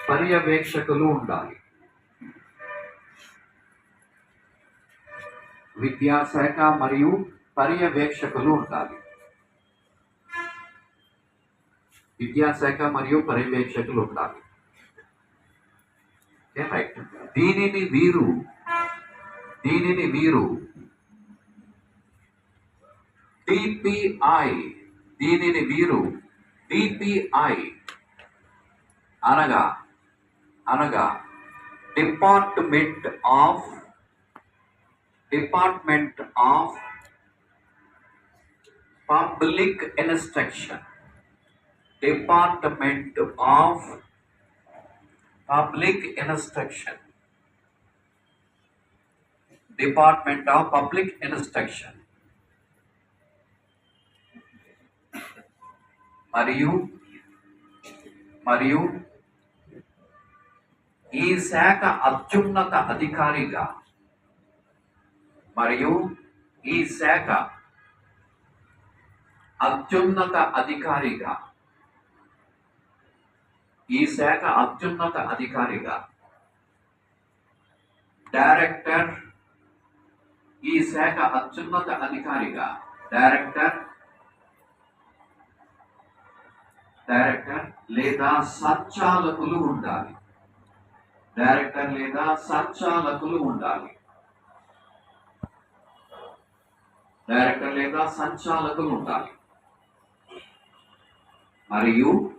పర్యవేక్షకులు ఉండాలి. విద్యాశాఖ మరియు పర్యవేక్షకులు ఉండాలి. విద్యాశాఖ మరియు పర్యవేక్షకులు ఉండాలి. రైట్. దీనిని వీరు డిపిఐ అనగా department of public instruction. Department of public instruction. మరియు ఈ శాఖ అత్యున్నత అధికారిగా డైరెక్టర్ లేదా సంచాలకులు ఉండాలి. మరియు